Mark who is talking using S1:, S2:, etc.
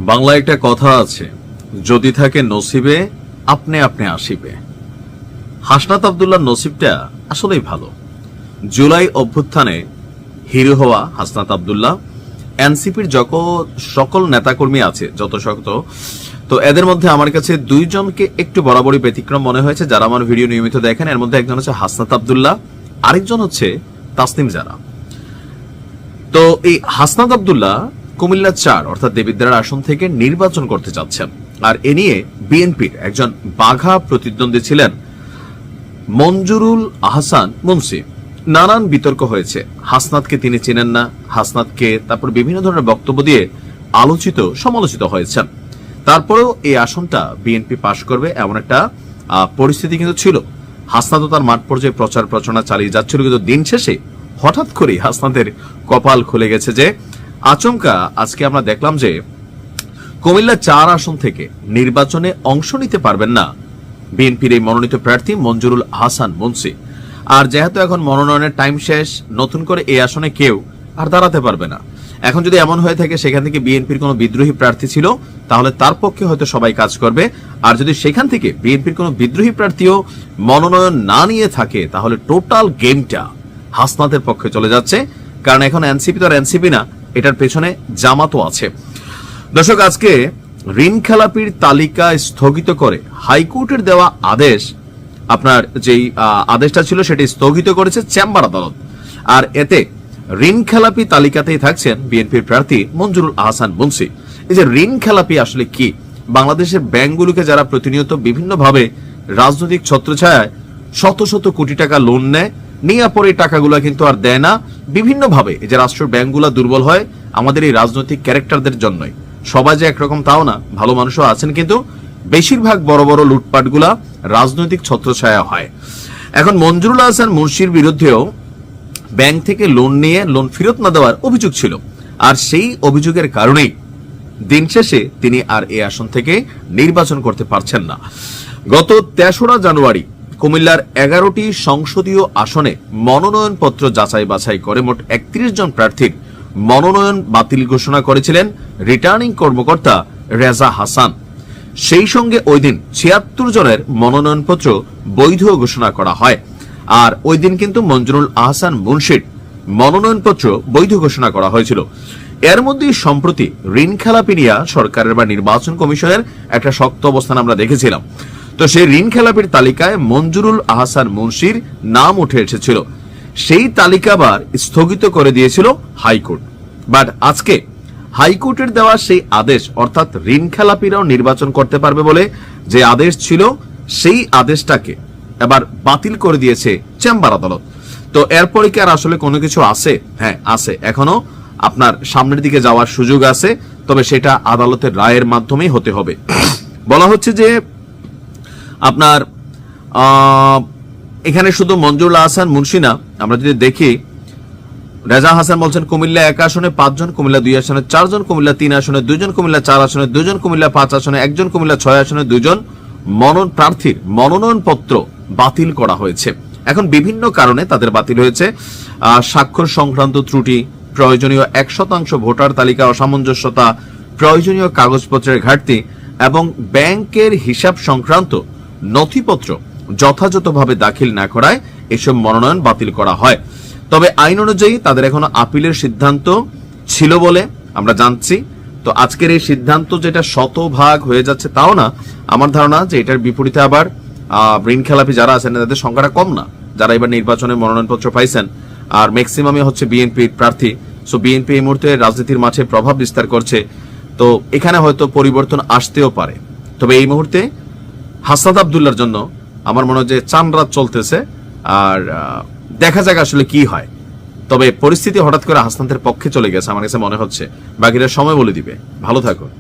S1: বাংলায় একটা কথা আছে, যদি থাকে নসিবে আপনি আপনি আসিবে। হাসনাত আব্দুল্লাহর নসিবটা আসলেই ভালো। জুলাই অভ্যুত্থানে হিরো হওয়া হাসনাত আব্দুল্লাহ, এনসিপির সকল নেতাকর্মী আছে যত শক্ত, তো এদের মধ্যে আমার কাছে দুইজনকে একটু বরাবরই ব্যতিক্রম মনে হয়েছে। যারা আমার ভিডিও নিয়মিত দেখেন, এর মধ্যে একজন হচ্ছে হাসনাত আব্দুল্লাহ, আরেকজন হচ্ছে তাসনিম জারা। তো এই হাসনাত আব্দুল্লাহ কুমিল্লা ৪ অর্থাৎ দেবিদ্বার আসন থেকে নির্বাচন করতে চাচ্ছেন। আর এ নিয়ে বিএনপির একজন বাঘা প্রতিদ্বন্দ্বী ছিলেন মঞ্জুরুল আহসান মুন্সি। নানান বিতর্ক হয়েছে, হাসনাতকে তিনি চেনেন না, হাসনাতকে তারপর বিভিন্ন ধরনের বক্তব্য দিয়ে আলোচিত সমালোচিত হয়েছেন। তারপরেও এই আসনটা বিএনপি পাশ করবে এমন একটা পরিস্থিতি কিন্তু ছিল। হাসনাতও তার মাঠ পর্যায়ে প্রচার প্রচারণা চালিয়ে যাচ্ছিল, কিন্তু দিন শেষে হঠাৎ করেই হাসনাতের কপাল খুলে গেছে যে আচমকা আজকে আমরা দেখলাম যে কুমিল্লা ৪ আসন থেকে নির্বাচনে অংশ নিতে পারবেন না বিএনপির এই মনোনীত প্রার্থী মঞ্জুরুল আহসান মুন্সি। আর যেহেতু এখন মনোনয়নের টাইম শেষ, নতুন করে এই আসনে কেউ আর দাঁড়াতে পারবে না। এখন যদি এমন হয়ে থাকে সেখান থেকে বিএনপির কোনো বিদ্রোহী প্রার্থী ছিল, তাহলে তার পক্ষে হয়তো সবাই কাজ করবে। আর যদি সেখান থেকে বিএনপির কোনো বিদ্রোহী প্রার্থীও মনোনয়ন না নিয়ে থাকে, তাহলে টোটাল গেমটা হাসনাতের পক্ষে চলে যাচ্ছে। কারণ এখন এনসিপি তো আর এনসিপি না, এটার পেছনে জামাতও আছে। দর্শক, আজকে ঋণ খেলাপির তালিকা স্থগিত করে হাইকোর্টের দেওয়া আদেশ, আপনার যেই আদেশটা ছিল সেটি স্থগিত করেছে চেম্বার আদালত। আর এতে ঋণ খেলাপি তালিকাতেই থাকছেন বিএনপির প্রার্থী মঞ্জুরুল আহসান মুন্সি। এই যে ঋণ খেলাপি আসলে কি? বাংলাদেশের ব্যাংকগুলোকে যারা প্রতিনিয়ত বিভিন্নভাবে রাজনৈতিক ছত্রছায়ায় শত শত কোটি টাকা লোন নেয়, নিয়ে পরে টাকাগুলো কিন্তু আর দেয় না, বিভিন্নভাবে এই যে রাষ্ট্রের ব্যাংকগুলো দুর্বল হয় আমাদের এই রাজনৈতিক ক্যারেক্টারদের জন্যই। সবাই যে একরকম তাও না, ভালো মানুষও আছেন, কিন্তু বেশিরভাগ বড় বড় লুটপাটগুলা রাজনৈতিক ছত্রছায়া হয়। এখন মঞ্জুরুল আহসান মুন্সির বিরুদ্ধেও ব্যাংক থেকে লোন নিয়ে লোন ফেরত না দেওয়ার অভিযোগ ছিল। আর সেই অভিযোগের কারণেই দিন শেষে তিনি আর এই আসন থেকে নির্বাচন করতে পারছেন না। গত ৩রা জানুয়ারি কুমিল্লার ১১টি সংসদীয় আসনে মনোনয়ন পত্র যাচাই বাছাই করে মোট ৩১ জন প্রার্থীর মনোনয়ন বাতিল ঘোষণা করেছিলেন রিটার্নিং কর্মকর্তা রেজা হাসান। সেই সঙ্গে ওই দিন ৭৬ জনের মনোনয়নপত্র বৈধ ঘোষণা করা হয়। আর ওই দিন কিন্তু মঞ্জুরুল আহসান মুন্সির মনোনয়নপত্র বৈধ ঘোষণা করা হয়েছিল। এর মধ্যেই সম্প্রতি ঋণ খেলাপি নিয়ে সরকারের বা নির্বাচন কমিশনের একটা শক্ত অবস্থান আমরা দেখেছিলাম। তো সেই ঋণ খেলাপির তালিকায় মঞ্জুরুল আহসান মুন্সির নাম উঠে এসেছিল। সেই তালিকা আবার স্থগিত করে দিয়েছিল হাইকোর্ট। বাট আজকে হাইকোর্টের দেওয়া সেই আদেশ, অর্থাৎ ঋণ খেলাপিরাও নির্বাচন করতে পারবে বলে যে আদেশ ছিল, সেই আদেশটাকে এবার বাতিল করে দিয়েছে চেম্বার আদালত। তো এরপরে কি আর আসলে কোনো কিছু আছে? হ্যাঁ আছে, এখনো আপনার সামনের দিকে যাওয়ার সুযোগ আছে, তবে সেটা আদালতের রায়ের মাধ্যমেই হতে হবে। বলা হচ্ছে যে আপনার এখানে শুধু মঞ্জুরুল আহসান মুন্সি না, আমরা যদি দেখি রেজা হাসান বলছেন কুমিল্লা ১ আসনে ৫ জন, কুমিল্লা ২ আসনে ৪ জন, কুমিল্লা ৩ আসনে ২ জন, কুমিল্লা ৪ আসনে ২ জন, কুমিল্লা ৫ আসনে ১ জন, কুমিল্লা ৬ আসনে ২ জন প্রার্থীর মনোনয়ন পত্র বাতিল করা হয়েছে। এখন বিভিন্ন কারণে তাদের বাতিল হয়েছে। স্বাক্ষর সংক্রান্ত ত্রুটি, প্রয়োজনীয় ১% ভোটার তালিকা অসামঞ্জস্যতা, প্রয়োজনীয় কাগজপত্রের ঘাটতি এবং ব্যাংকের হিসাব সংক্রান্ত নথিপত্র যথাযথভাবে দাখিল না করায় এসব মনোনয়ন বাতিল করা হয়। তবে আইন অনুযায়ী তাদের এখনো আপিলের সিদ্ধান্ত ছিল বলে আমরা জানছি। তো আজকের এই সিদ্ধান্ত যেটা শতভাগ হয়ে যাচ্ছে তাও না, আমার ধারণা যে এটার বিপরীতে আবার ঋণ খেলাপি যারা আছেন তাদের সংখ্যাটা কম না, যারা এবার নির্বাচনে মনোনয়নপত্র পাইছেন। আর ম্যাক্সিমামই হচ্ছে বিএনপির প্রার্থী। সো বিএনপি এই মুহূর্তে রাজনীতির মাঠে প্রভাব বিস্তার করছে। তো এখানে হয়তো পরিবর্তন আসতেও পারে। তবে এই মুহূর্তে হাসনাত আব্দুল্লাহর জন্য আমার মনে হয় যে চান রাত চলতেছে। আর দেখা যাক আসলে কি হয়। তবে পরিস্থিতি হঠাৎ করে হাসনাতের পক্ষে চলে গেছে আমার কাছে মনে হচ্ছে। বাকিরা সময় বলে দিবে। ভালো থাকুন।